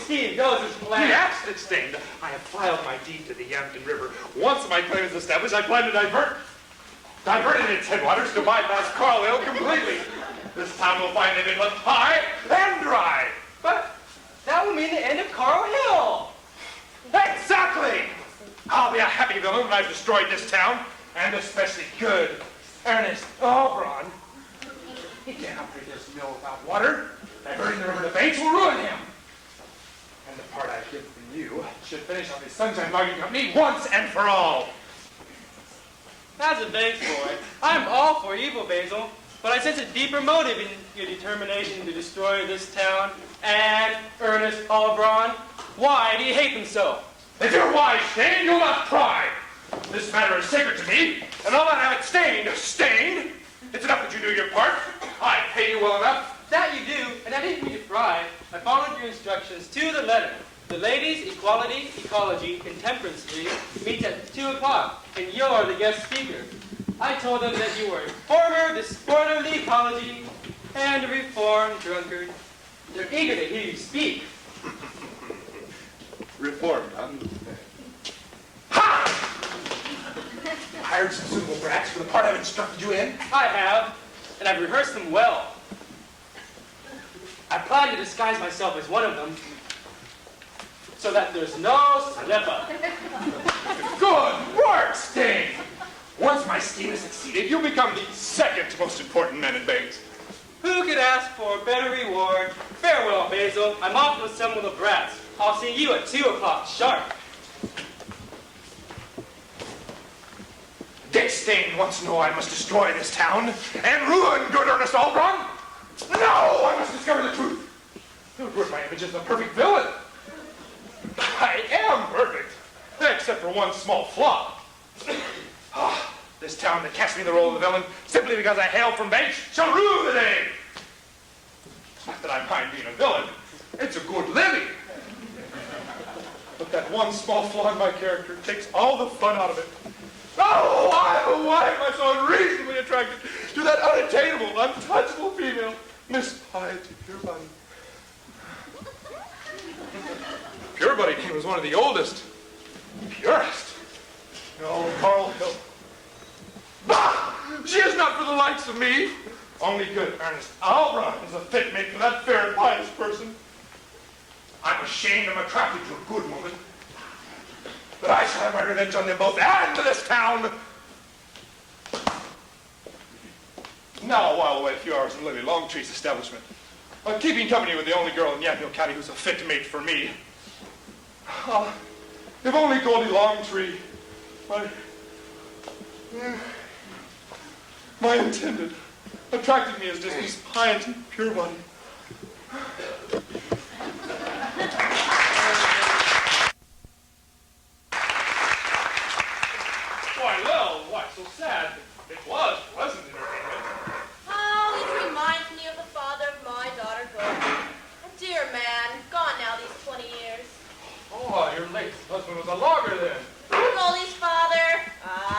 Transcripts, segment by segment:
Steve knows his plan. Yes, it's stained. I have filed my deed to the Yamhill River. Once my claim is established, I plan to divert it in its headwaters to bypass Carlisle completely. This town will find it inlet high and dry. But that will mean the end of Carlisle. Exactly! I'll be a happy villain when I've destroyed this town, and especially good Ernest Albron. He can't operate this mill without water. Diverting the river to Bates will ruin him. And the part I get from you should finish off his Sunshine Logging Company once and for all. As a Bates boy, I'm all for evil, Basil, but I sense a deeper motive in your determination to destroy this town and Ernest Albron. Why do you hate them so? If you're wise, Stained, you'll not pry. This matter is sacred to me, and I'll not have it stained. Stained? It's enough that you do your part. I pay you well enough. That you do, and I didn't mean to pry. I followed your instructions to the letter. The Ladies' Equality, Ecology, and Temperance League meets at 2 o'clock, and you're the guest speaker. I told them that you were a former despoiler of the ecology and a reformed drunkard. They're eager to hear you speak. Reformed, huh? Ha! Hired some suitable brats for the part I've instructed you in? I have, and I've rehearsed them well. I plan to disguise myself as one of them, so that there's no slip-up. Good work, Sting! Once my scheme has succeeded, you'll become the second most important man in Bates. Who could ask for a better reward? Farewell, Basil. I'm off to assemble the brats. I'll see you at 2 o'clock sharp. Dick Stain wants to know I must destroy this town and ruin good Ernest Albron. No, I must discover the truth. It would ruin my image as a perfect villain. I am perfect, except for one small flaw. This town that cast me in the role of the villain simply because I hail from Bates shall rue the day. Not that I mind being a villain. It's a good living. But that one small flaw in my character takes all the fun out of it. Oh, why am I so unreasonably attracted to that unattainable, untouchable female, Miss Piety Purebody? Purebody was one of the oldest, purest. No, Carlisle. Bah! She is not for the likes of me. Only good Ernest Albron is a fit mate for that fair and pious person. I'm ashamed I'm attracted to a good woman. But I shall have my revenge on them both and to this town. Now I'll while away a few hours in Lily Longtree's establishment. I'm keeping company with the only girl in Yamhill County who's a fit mate for me. If only Goldie Longtree, my intended, attracted me as just Miss Piety Purebody. Why, Lil, why so sad? It was pleasant entertainment. Oh, it reminds me of the father of my daughter, Goldie. A dear man, gone now these 20 years. Oh, your late husband was a logger then. Goldie's father,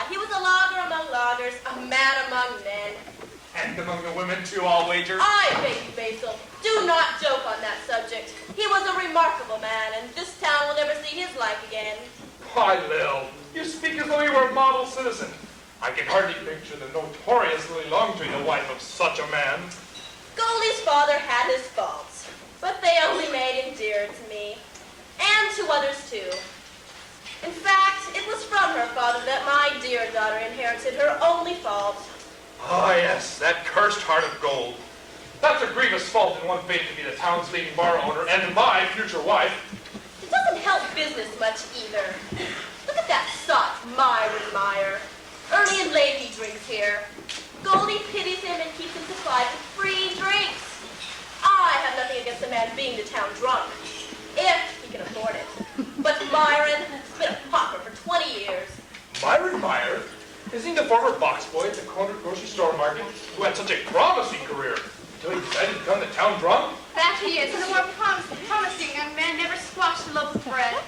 he was a logger among loggers, a man among men. And among the women, too, I'll wager. I beg you, Basil, do not joke on that subject. He was a remarkable man, and this town will never see his like again. Why, Lil, you speak as though you were a model citizen. I can hardly picture the notorious Lily Longtree, the wife of such a man. Goldie's father had his faults, but they only made him dear to me, and to others too. In fact, it was from her father that my dear daughter inherited her only fault. Ah, yes, that cursed heart of gold. That's a grievous fault in one fated to be the town's leading bar owner and my future wife. It doesn't help business much either. Look at that sot, Myron Meyer. Early and late he drinks here. Goldie pities him and keeps him supplied with free drinks. I have nothing against a man being the town drunk, if he can afford it. But Myron has been a pauper for 20 years. Myron Meyer? Isn't he the former box boy at the corner grocery store market who had such a promising career until he decided to become the town drunk? That he is, and a more promising young man never squashed a loaf of bread.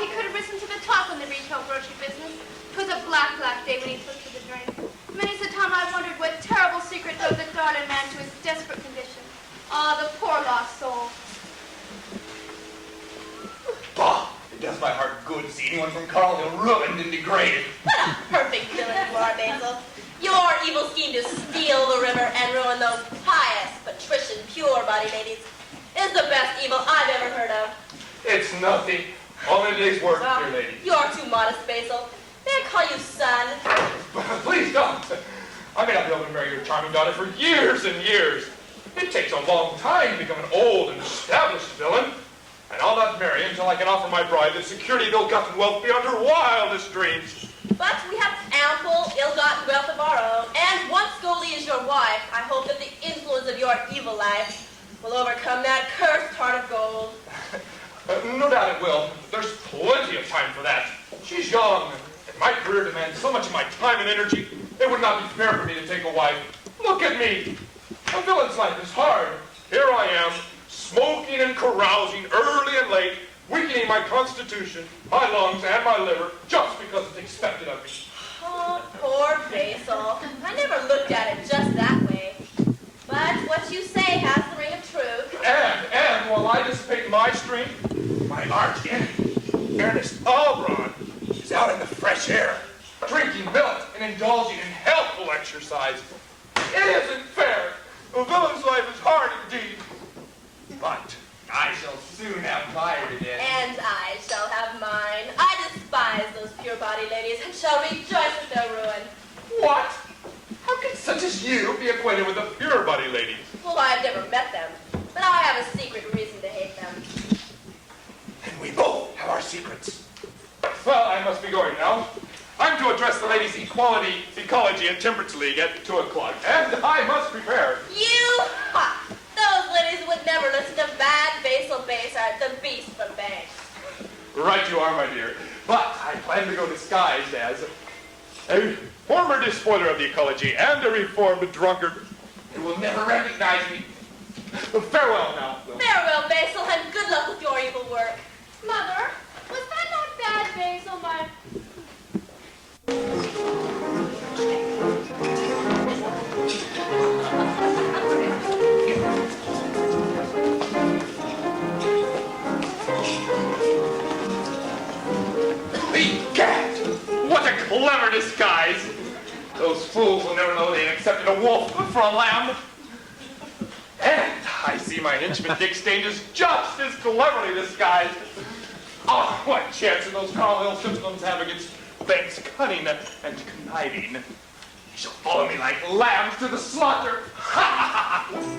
He could have risen to the top in the retail grocery business. It was a black, black day when he took to the drink. Many's the time I've wondered what terrible secret drove the darling man to his desperate condition. The poor lost soul. my heart good seeing anyone from Carl Hill ruined and degraded. What a perfect villain you are, Basil. Your evil scheme to steal the river and ruin those pious, patrician, pure-body ladies is the best evil I've ever heard of. It's nothing. Only a day's work, Well, dear lady. you're too modest, Basil. May I call you son? Please don't. I may not be able to marry your charming daughter for years and years. It takes a long time to become an old and established villain. And I'll not marry until I can offer my bride the security of ill-gotten wealth beyond her wildest dreams. But we have ample, ill-gotten wealth of our own, and once Goldie is your wife, I hope that the influence of your evil life will overcome that cursed heart of gold. No doubt it will. There's plenty of time for that. She's young, and my career demands so much of my time and energy, it would not be fair for me to take a wife. Look at me. A villain's life is hard. Here I am, smoking and carousing early and late, weakening my constitution, my lungs, and my liver, just because it's expected of me. Oh, poor Basil. I never looked at it just that way. But what you say has the ring of truth. And while I dissipate my strength, my arch enemy, Ernest Albron, is out in the fresh air, drinking milk and indulging in healthful exercise. It isn't fair. A villain's life is hard indeed. But I shall soon have my revenge. And I shall have mine. I despise those pure-body ladies and shall rejoice at their ruin. What? How can such as you be acquainted with the pure-body ladies? Well, I've never met them, but I have a secret reason to hate them. And we both have our secrets. Well, I must be going now. I'm to address the Ladies' Equality, Ecology, and Temperance League at 2 o'clock, and I must prepare. You? Ha! Those ladies would never listen to bad Basil Bayside, the beast from Banks. Right you are, my dear. But I plan to go disguised as a former despoiler of the ecology and a reformed drunkard. You will never recognize me. Farewell now. Farewell, Basil, and good luck with your evil work. Mother, was that not bad, Basil, my... Egad! What a clever disguise! Those fools will never know they had accepted a wolf for a lamb. And I see my henchman Dick Stain is just as cleverly disguised. Oh, what chance do those Carl Hill Simpsons have against Banks' cunning and conniving? They shall follow me like lambs to the slaughter. Ha ha ha!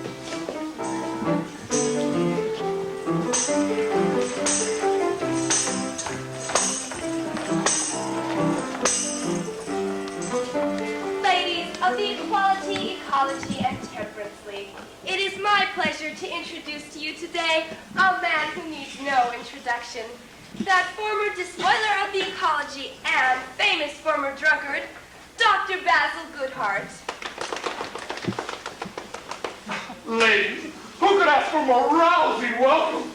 Of the Equality, Ecology, and Temperance League. It is my pleasure to introduce to you today a man who needs no introduction. That former despoiler of the ecology and famous former drunkard, Dr. Basil Goodhart. Ladies, who could ask for a more rousing welcome?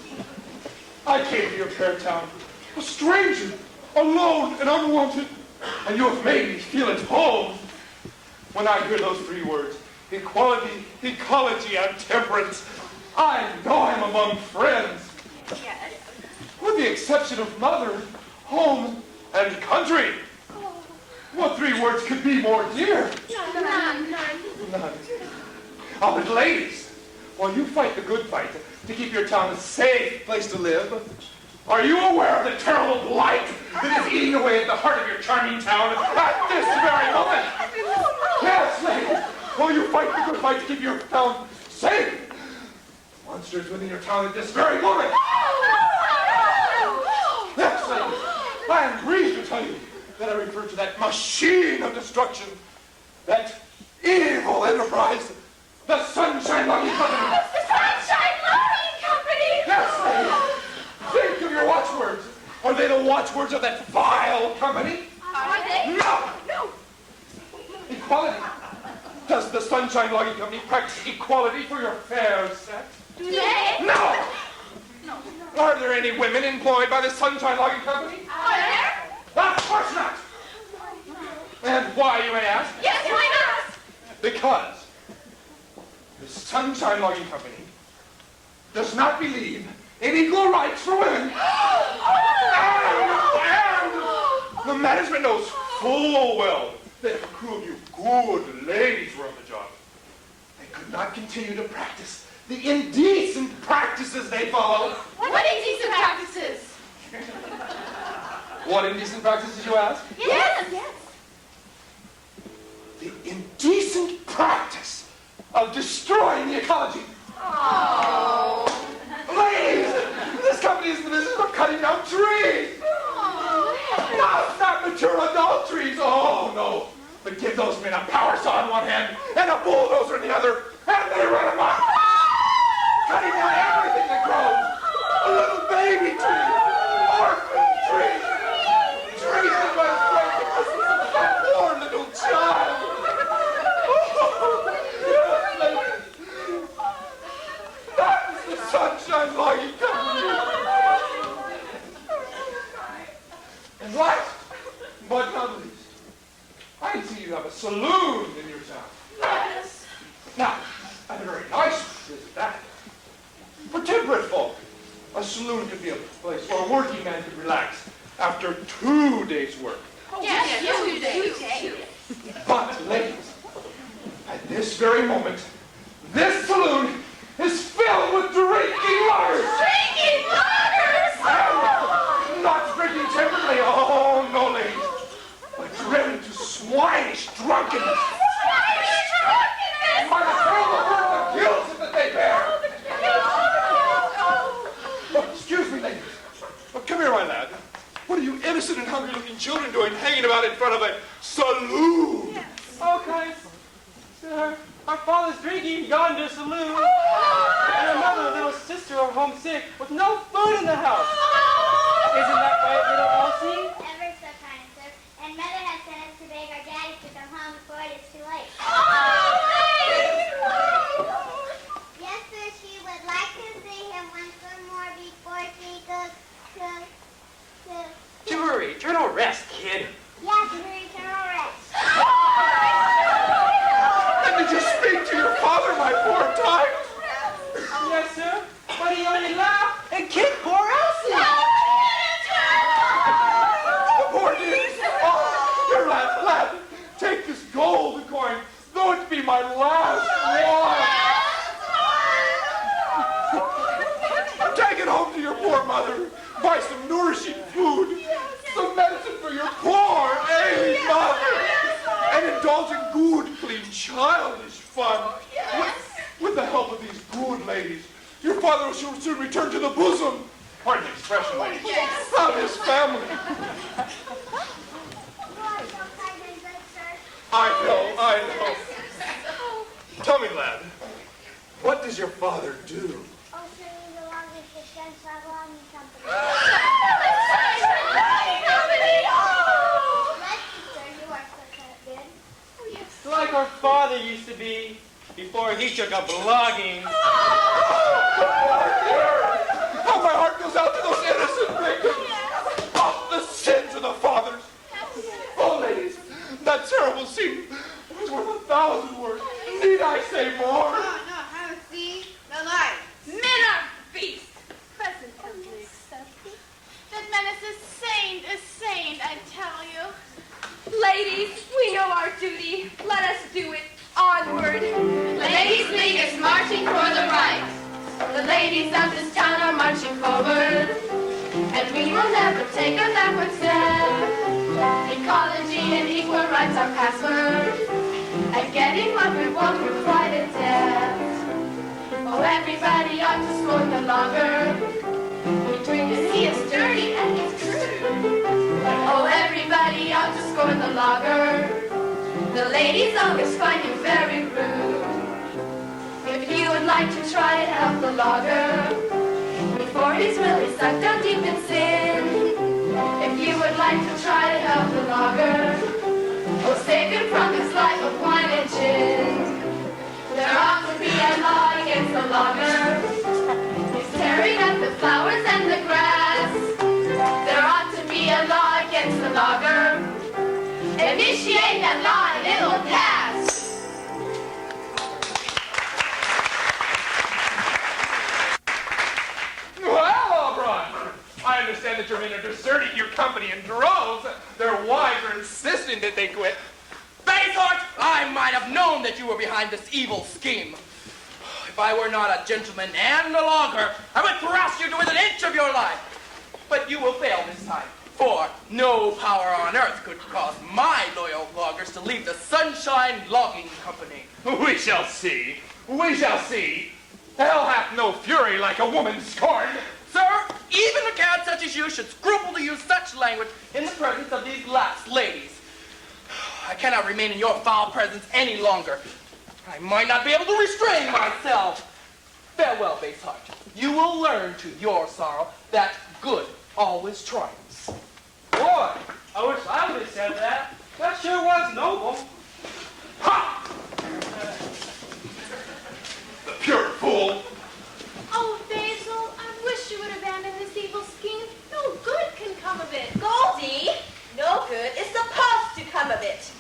I came to your fair town, a stranger, alone and unwanted, and you have made me feel at home. When I hear those 3 words, equality, ecology, and temperance, I know I'm among friends. Yes. With the exception of mother, home, and country. What 3 words could be more dear? None. None. Oh, but ladies, while you fight the good fight to keep your town a safe place to live, are you aware of the terrible blight that is eating away at the heart of your charming town at this very moment? Yes, ladies, while you fight the good fight to keep your town safe, monsters within your town at this very moment. Yes, ladies, I am grieved to tell you that I refer to that machine of destruction, that evil enterprise, the Sunshine Logging Company. The Sunshine Logging Company! Yes, ladies. Think of your watchwords. Are they the watchwords of that vile company? Are they? No! Equality. Does the Sunshine Logging Company practice equality for your fair sex? Do they? No! Are there any women employed by the Sunshine Logging Company? Are there? Of course not! And why, you may ask? Yes, why not? Because the Sunshine Logging Company does not believe in equal rights for women. management knows full well that if a crew of you good ladies were on the job, they could not continue to practice the indecent practices they follow. What indecent practices? What indecent practices, you ask? Yes, yes. The indecent practice of destroying the ecology. Oh. Ladies, this company is in the business of cutting down trees. Not mature adult trees. Oh, no. But give those men a power saw in one hand and a bulldozer in the other, and they run amok. Cutting down everything that grows. A little baby tree. Orphan tree. Trees that must break the Christmas of some poor little child. That is the sunshine logging company. And last but not least, I see you have a saloon in your town. Yes. Now, and a very nice one, isn't that? For temperate folk, a saloon could be a place where a working man could relax after 2 days' work. Yes, 2 days. But, ladies, at this very moment, this saloon is filled with drinking lagers. Drinking lagers! And not drinking temperately, oh no, ladies, but driven to swinish drunkenness. Swinish drunkenness! By the terrible burden of guilt that they bear. Oh, excuse me, ladies. Well, come here, my lad. What are you innocent and hungry-looking children doing hanging about in front of a saloon? Oh, kind sir, our father's drinking yonder saloon, and another little sister are homesick with no food in the house. Isn't that right, little Elsie? Ever so kind, sir. And Mother has sent us to beg our daddy to come home before it is too late. Yes, sir, she would like to see him once more before she goes to... To eternal rest, kid. Yes, to eternal rest. And did you speak to your father, my poor child? Yes, sir, but he only laughed and kicked poor Elsie. The poor dears. Oh, here, lad, take this gold coin, though it be my last one. Take it home to your poor mother. Buy some nourishing food, some medicine for your poor ailing mother, and indulge in good, clean, childish fun. With the help of these good ladies, your father will soon return to the bosom, pardon the expression, ladies, of his family. You are so kind and good, sir. I know. Tell me, lad, what does your father do? Oh, sir, we belong to the Gunshot Logging Company. Bless you, sir, you are so good. Like our father used to be before he took up logging. How my heart goes out to those innocent victims of the sins of the fathers. Oh, ladies, that terrible scene was worth 1,000 words. Need I say more? No, have a seat. The light. Men are beasts. Present company accepted. That menace is saint, I tell you. Ladies, we know our duty. Let us do it. Onward. The Ladies' League is marching for the right. The ladies of this town are marching forward. And we will never take a backward step. Ecology and equal rights are password. And getting what we want, we're quite adept. Oh, everybody ought to scorn the logger. He is dirty and he's crude. Oh, everybody ought to scorn the logger. The ladies always find him very rude. If you would like to try it, help the logger before he's really sunk down deep in sin. If you would like to try to help the logger, oh, save him from his life of wine and gin. There ought to be a law against the logger. He's tearing up the flowers and the grass. There ought to be a law against the logger. Initiate that law and it will pass. Well, O'Brien, I understand that your men are deserting your company in droves. They're question that they quit. Baysheart, I might have known that you were behind this evil scheme. If I were not a gentleman and a logger, I would thrust you to within an inch of your life. But you will fail this time, for no power on earth could cause my loyal loggers to leave the Sunshine Logging Company. We shall see. We shall see. Hell hath no fury like a woman scorned. Sir, even a cad such as you should scruple to use such language in the presence of these lax ladies. I cannot remain in your foul presence any longer. I might not be able to restrain myself. Farewell, Baysheart. You will learn to your sorrow that good always triumphs. Boy, I wish I would have said that. That sure was noble. Ha! The pure fool. Oh, Basil, I wish you would abandon this evil scheme. No good can come of it. Goldie, no good is supposed to come of it.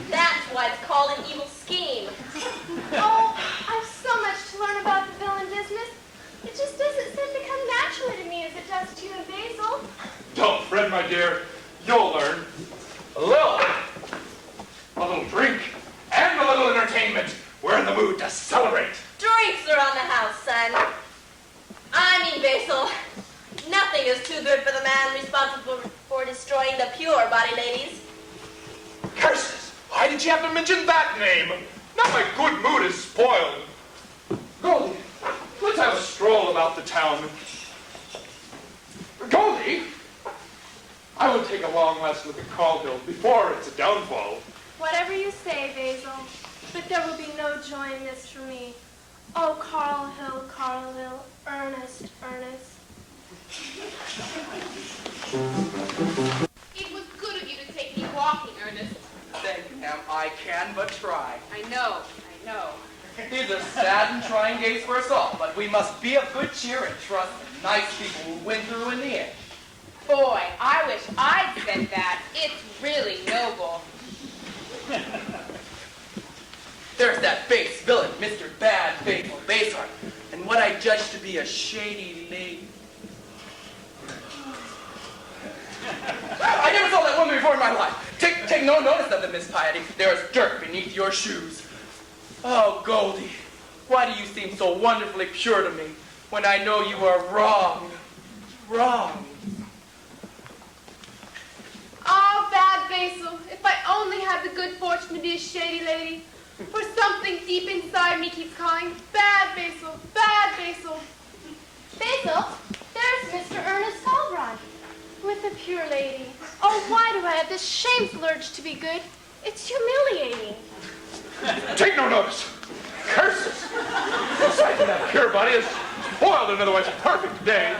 That's why it's called an evil scheme. Oh, I've so much to learn about the villain business. It just doesn't seem to come naturally to me as it does to you and Basil. Don't fret, my dear. You'll learn. A little drink and a little entertainment. We're in the mood to celebrate. Drinks are on the house, son. I mean, Basil, nothing is too good for the man responsible for destroying the pure body ladies. Curses! Why did you have to mention that name? Now my good mood is spoiled. Goldie, let's have a stroll about the town. Goldie, I will take a long lesson with the Caldhill before it's a downfall. Whatever you say, Basil, but there will be no joy in this for me. Oh, Carl Hill, Ernest. It was good of you to take me walking, Ernest. Thank you, ma'am. I can but try. I know. These are sad and trying days for us all, but we must be of good cheer and trust the nice people who win through in the end. Boy, I wish I'd said that. It's really noble. There's that base villain, Mr. Bad Faithful Baysheart, and what I judge to be a shady lady. I never saw that woman before in my life. Take no notice of it, Miss Piety. There is dirt beneath your shoes. Oh, Goldie, why do you seem so wonderfully pure to me when I know you are wrong? Wrong. Oh, bad Basil, if I only had the good fortune to be a shady lady. For something deep inside me keeps calling, bad Basil, bad Basil. Basil, there's Mr. Ernest Albright with a pure lady. Oh, why do I have this shameful urge to be good? It's humiliating. Take no notice. Curses! The sight of that pure body has spoiled an otherwise perfect day.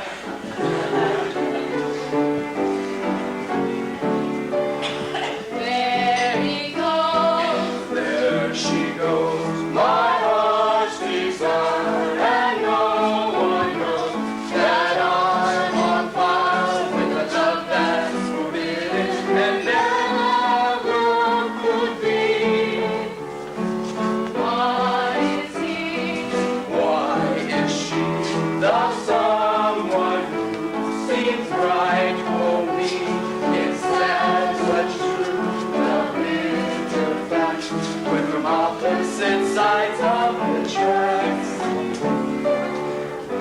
There he goes. There she goes, my heart's desire, and no one knows that I'm on fire with a love that's forbidden and never could be. Why is he? Why is she the someone who seems right for me? It's sad but true, the bitter fact. We're from opposite sides of the tracks.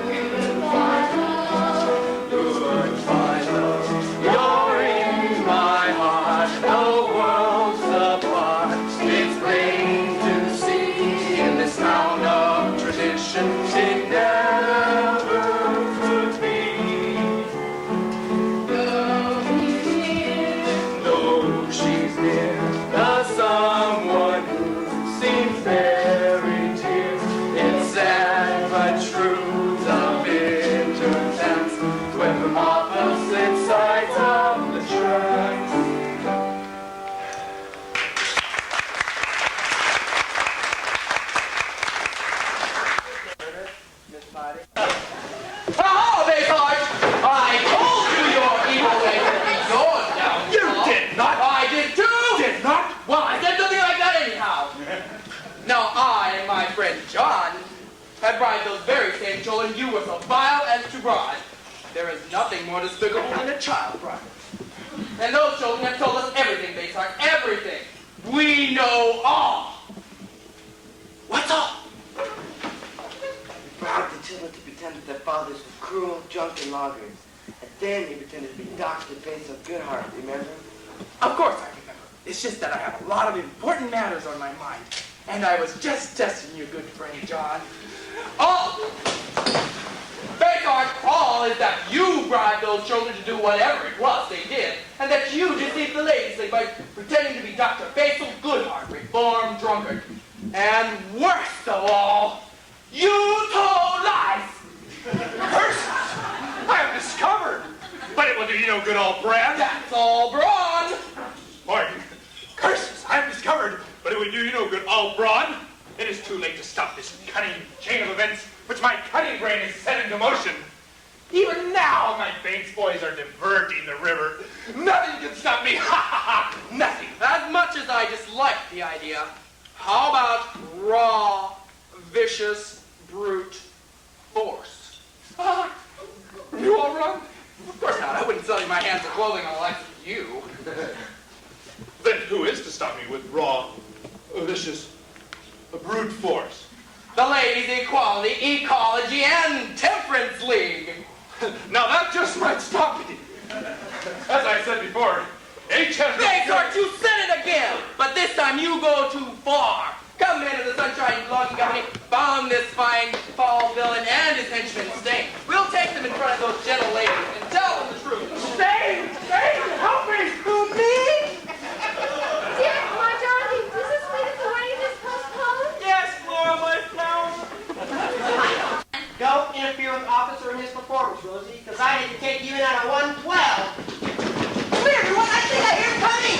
Goodbye, love. Goodbye, love. You're in my heart. The world's apart. It's plain to see in this town of tradition it never could be. Go here. No, she's near. The someone who seems very dear. It's sad but true. The bitter dance. We're from opposite sides of the tracks. Miss Piety. Oh, Baysheart! I told you your evil ways would be yours now. You did not. I did too! Did not. Well, I said something like that anyhow. Now I and my friend John had bribed those very same children you were so vile as to bribe. There is nothing more despicable than a child bribe. And those children have told us everything, Bayside, everything. We know all. What's all? We brought up the children to pretend that their fathers were cruel, drunken loggers. And then he pretended to be Dr. Basil Goodhart, remember? Of course I remember. It's just that I have a lot of important matters on my mind. And I was just testing your good friend, John. All is that you bribed those children to do whatever it was they did, and that you deceived the ladies by pretending to be Dr. Basil Goodhart, reformed drunkard. And worst of all, you told lies. Curses! I have discovered. But it will do you no good, all brand. That's all brawn. Pardon. Curses! I have discovered. But it will do you no good, all brawn. It is too late to stop this cunning chain of events which my cunning brain has set into motion. Even now, my Bates boys are diverting the river. Nothing can stop me. Ha ha ha! Nothing. As much as I dislike the idea, how about raw, vicious, brute force? You all wrong? Of course not. I wouldn't sell you my hands of clothing on the likes of you. Then who is to stop me with raw, vicious, brute force? The Ladies' Equality, Ecology, and Temperance League. Now that just might stop me. As I said before, HM... Baysart, you said it again! But this time you go too far. Come men of the Sunshine Logging Company, found this fine fall villain and his henchman Stain. We'll take them in front of those gentle ladies and tell them the truth. Stain! Stain! Help me! Who, me? Dear, my darling, does this mean that the wedding is postponed? Yes, Flora, my flower. Don't interfere with the officer in his performance, Rosie, because I need to take you in at a 112. Come here, everyone. I think I hear coming.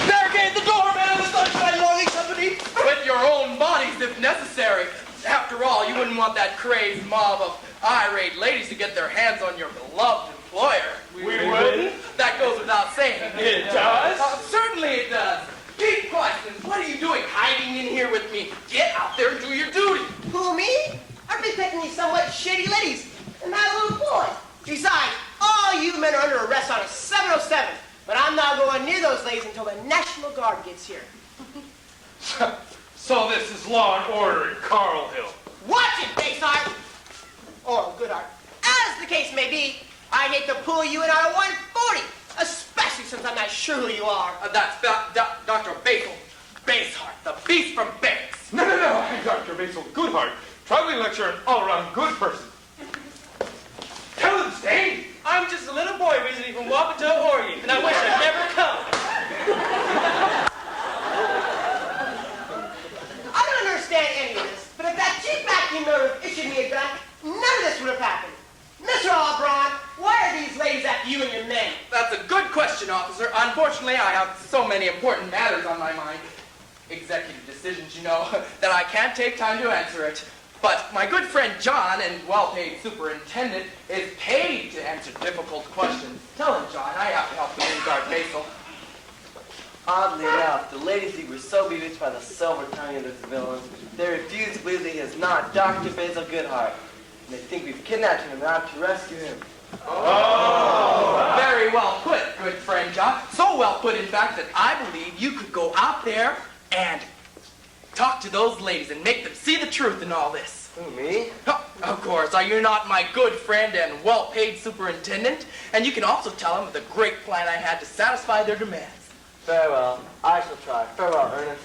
Barricade the door, man of the Sunshine Logging Company! With your own bodies, if necessary. After all, you wouldn't want that crazed mob of irate ladies to get their hands on your beloved employer. We wouldn't? That goes without saying. It does? Certainly it does. Pete Questions, what are you doing hiding in here with me? Get out there and do your duty. Who, me? I've been picking these somewhat shady ladies and my little boy. Besides, all you men are under arrest on a 707. But I'm not going near those ladies until the National Guard gets here. So this is law and order in Carl Hill. Watch it, Bayside! Or Goodhart. As the case may be, I'd hate to pull you in on a 140, especially since I'm not sure who you are. That's Dr. Basil Baysart, the beast from Barracks. No, I'm Dr. Basil Goodhart, traveling lecturer and all-around good person. Tell him, Stain! I'm just a little boy visiting from Wapato, Oregon, and I wish I'd never come. I don't understand any of this, but if that cheap vacuum motor issued me a gun, none of this would have happened. Mr. Albron, why are these ladies after you and your men? That's a good question, officer. Unfortunately, I have so many important matters on my mind. Executive decisions, you know, that I can't take time to answer it. But my good friend John, and well-paid superintendent, is paid to answer difficult questions. Tell him, John, I have to help the Wind Guard Basil. Oddly enough, the ladies who were so bewitched by the silver tongue of this villain, they refuse to believe that he is not Dr. Basil Goodhart. And they think we've kidnapped him and are out to rescue him. Oh! Very well put, good friend John. So well put, in fact, that I believe you could go out there and talk to those ladies and make them see the truth in all this. Who, me? Oh, of course. Are you not my good friend and well-paid superintendent? And you can also tell them of the great plan I had to satisfy their demands. Farewell. I shall try. Farewell, Ernest.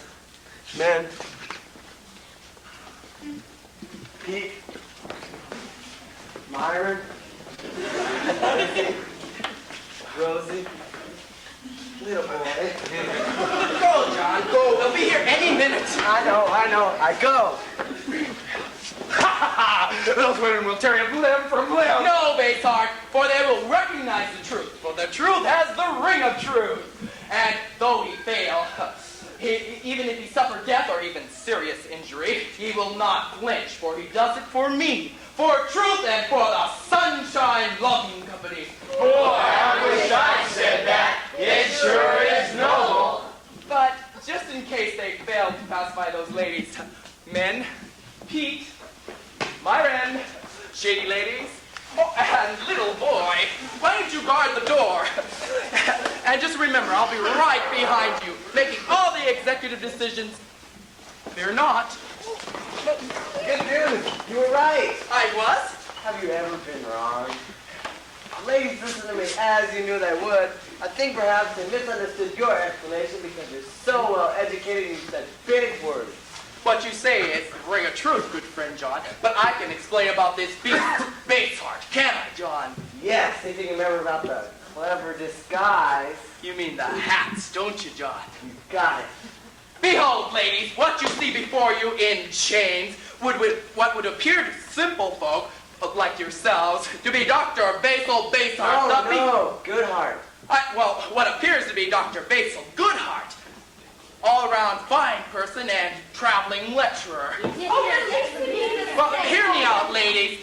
Men. Pete. Myron. Rosie. Little boy. Go, John, go. They'll be here any minute. I know. I go. Those women will tear you limb from limb. No, Baysart, for they will recognize the truth, for the truth has the ring of truth. And though he fail, even if he suffer death or even serious injury, he will not flinch, for he does it for me, for truth and for the Sunshine Logging Company. Boy, I wish I'd said that. It sure is noble. But just in case they fail to pacify those ladies, men, Pete, Myron, shady ladies, and little boy, why don't you guard the door? And just remember, I'll be right behind you, making all the executive decisions. Fear not. Good news. You were right. I was? Have you ever been wrong? Ladies, listen to me as you knew they would. I think perhaps they misunderstood your explanation because you're so well educated and you said big words. What you say is ring of truth, good friend John. But I can explain about this beast, Baseheart, can I, John? Yes, if you can remember about the clever disguise. You mean the hats, don't you, John? You got it. Behold, ladies, what you see before you in chains what would appear to simple folk like yourselves to be Dr. Basil Baseheart. No, Goodheart. Well, what appears to be Dr. Basil Goodheart. All-around fine person and traveling lecturer. Well, hear me out, ladies.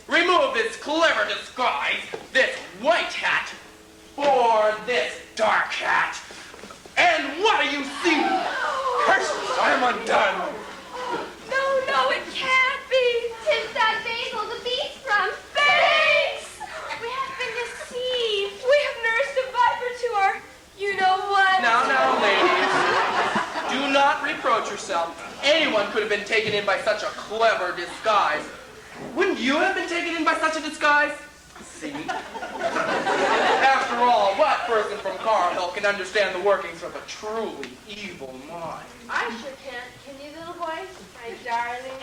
Remove this clever disguise, this white hat, for this dark hat. And what do you see? Curses, I'm undone. No, it can't be. 'Tis that Basil the beast from space. We have been deceived. We have nursed a viper to our, you know what. Now, ladies. Do not reproach yourself. Anyone could have been taken in by such a clever disguise. Wouldn't you have been taken in by such a disguise? See? After all, what person from Carhill can understand the workings of a truly evil mind? I sure can't. Can you, little boy? My darling.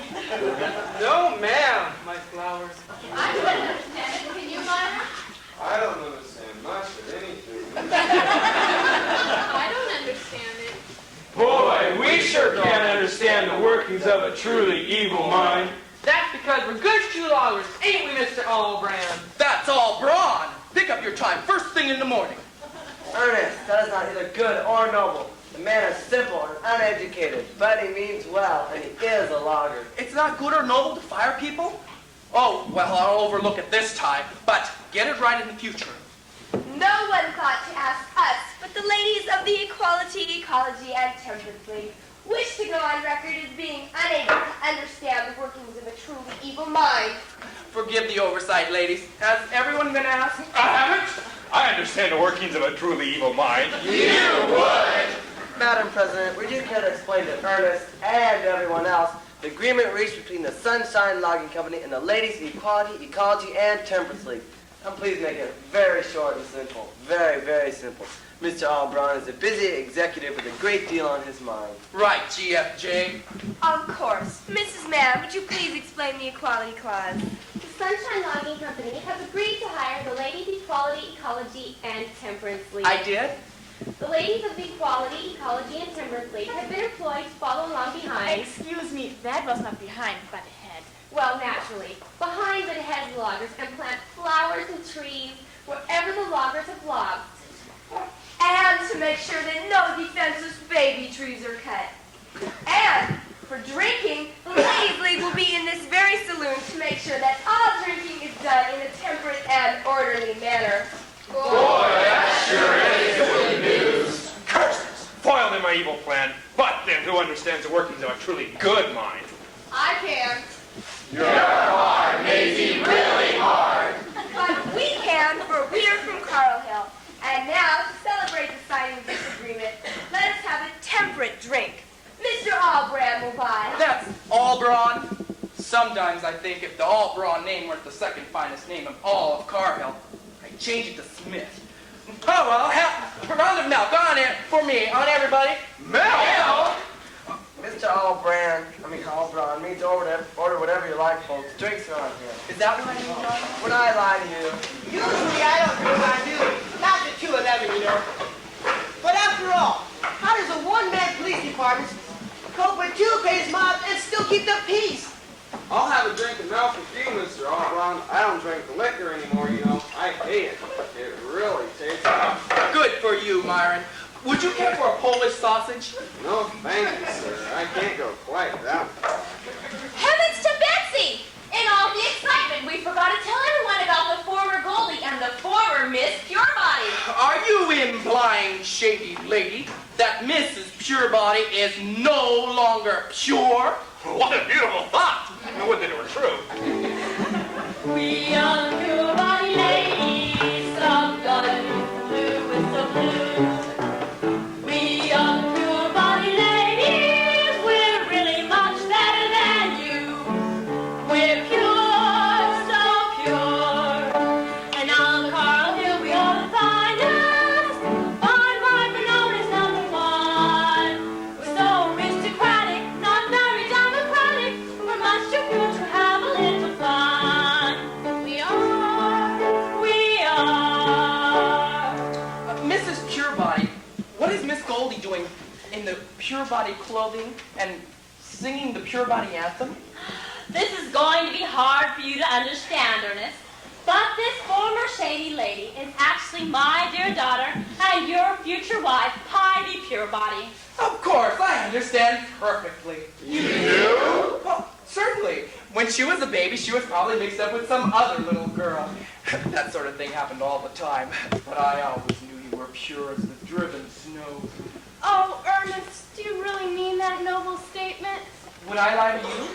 No, ma'am, my flowers. I couldn't understand it. Can you, Myra? I don't understand much of anything. I don't understand it. Boy, we sure can't understand the workings of a truly evil mind. That's because we're good shoe loggers, ain't we, Mr. Allbrand? That's all brawn. Pick up your time first thing in the morning. Ernest, that is not either good or noble. The man is simple and uneducated, but he means well, and he is a logger. It's not good or noble to fire people? Oh, well, I'll overlook it this time, but get it right in the future. No one thought to ask us, but the ladies of the Equality, Ecology, and Temperance League wish to go on record as being unable to understand the workings of a truly evil mind. Forgive the oversight, ladies. Has everyone been asked? I haven't. I understand the workings of a truly evil mind. You would! Madam President, would you care to explain to Ernest and everyone else the agreement reached between the Sunshine Logging Company and the Ladies Equality, Ecology, and Temperance League? And please make it very short and simple. Very, very simple. Mr. Allbron is a busy executive with a great deal on his mind. Right, GFJ. Of course. Mrs. Mann, would you please explain the equality clause? The Sunshine Logging Company has agreed to hire the Ladies Equality, Ecology, and Temperance League. I did? The ladies of the Equality, Ecology, and Temperance League have been employed to follow along behind. Excuse me, that was not behind, but ahead. Well, naturally, behind the head of the loggers and plant flowers and trees wherever the loggers have logged. And to make sure that no defenseless baby trees are cut. And for drinking, the Ladies League will be in this very saloon to make sure that all drinking is done in a temperate and orderly manner. Boy, that sure is good news. Curses! Foiled in my evil plan. But then who understands the workings of a truly good mind? I can. You're hard, Maisie, really hard. But we can, for we are from Carhill. And now, to celebrate the signing of this agreement, let us have a temperate drink. Mr. Allbrand will buy. That's Allbron. Sometimes I think if the Allbron name weren't the second finest name of all of Carhill, I'd change it to Smith. Oh, well, a round of milk on it for me, on everybody. Milk? Mr. Allbron means order whatever you like, folks. Drinks are on here. Is that what I mean, John? When I lie to you, Usually I don't do what I do. Not the 211, you know. But after all, how does a one-man police department cope with two pays mobs and still keep the peace? I'll have a drink of milk with you, Mr. Allbron. I don't drink the liquor anymore, you know. I hate it. It really tastes good. Good for you, Myron. Would you care for a Polish sausage? No, thank you, sir. I can't go quite that far. Heavens to Betsy! In all the excitement, we forgot to tell everyone about the former Goldie and the former Miss Purebody. Are you implying, shady lady, that Mrs. Purebody is no longer pure? What a beautiful thought! I would that it were true. We young Purebody ladies, some gun blue with some blue. What is Miss Goldie doing in the pure body clothing and singing the pure body anthem? This is going to be hard for you to understand, Ernest. But this former shady lady is actually my dear daughter and your future wife, Heidi Purebody. Of course, I understand perfectly. You do? Well, certainly. When she was a baby, she was probably mixed up with some other little girl. That sort of thing happened all the time. But I always knew you were pure as the driven snow. Oh, Ernest, do you really mean that noble statement? Would I lie to you?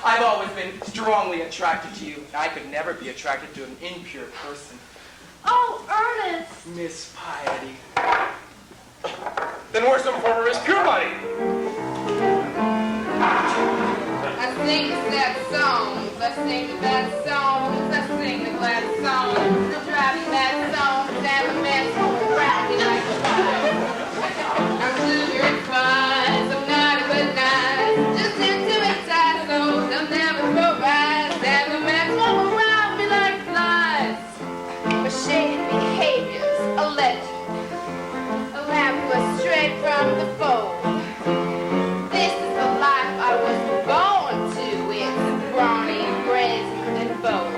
I've always been strongly attracted to you. I could never be attracted to an impure person. Oh, Ernest! Miss Piety. Then where's some former Miss Purebody? I sing the sad songs, I sing the bad songs, I sing the glad songs, the driving mad songs, and the man's home around me like a fire. I'm sugar and spice, I'm naughty but nice, just into it tight, so they'll never throw rise, and the man's home around me like flies. My shaded behavior's a legend, a lamb who was straight from the fold. This is the life I was born to. It's brawny, brazen, and bold.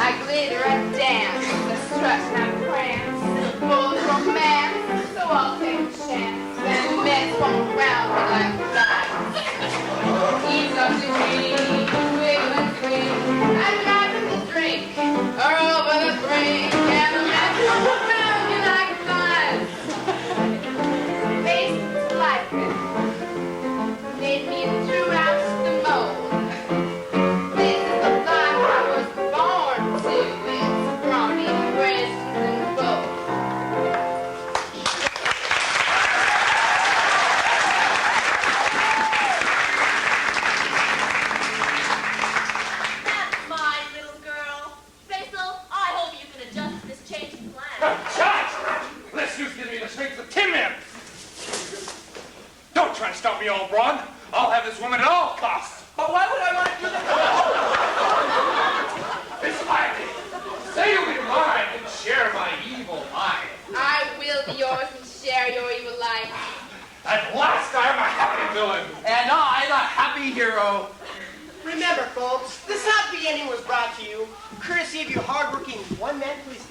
I glitter and dance, I strut and I prance, full of romance, so I'll take a chance. And the men won't round me like flies. He's up to me, wiggle and swing. I drive him to drink, or over the brink, and the men won't round me like flies. Face is like it. Made me throughout the mold. This is the life I was born to. It's brawny, brazen, and bold. That's my little girl. Faisal, I hope you can adjust to this changing plan. Shut! This youth gives me the strength of 10 men. Don't try to stop me, old broad. I'll have this woman at all costs. But why would I want to do that? Miss Piety, say you'll be mine and share my evil mind. I will be yours and share your evil life. At last I am a happy villain. And I, the happy hero. Remember, folks, this happy ending was brought to you courtesy of your hardworking one-man police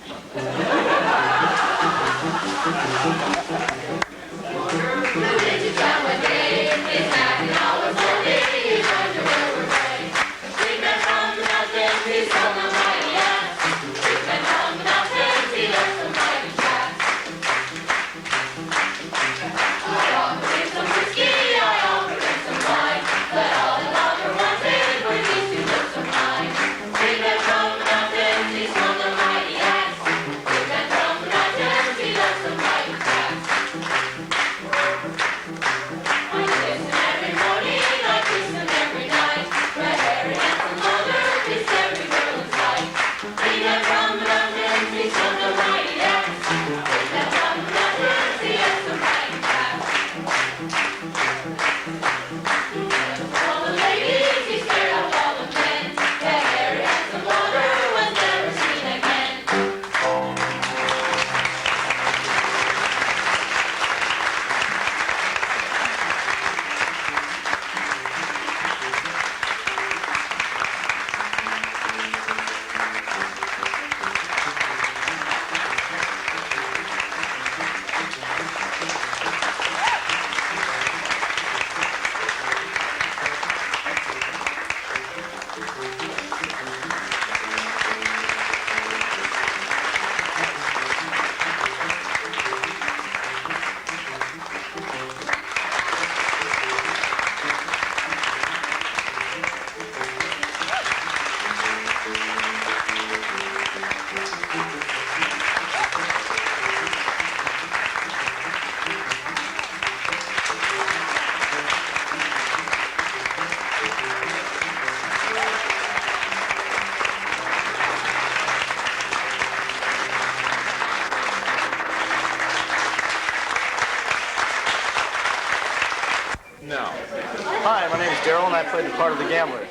Hi, my name is Daryl, and I played the part of the gambler.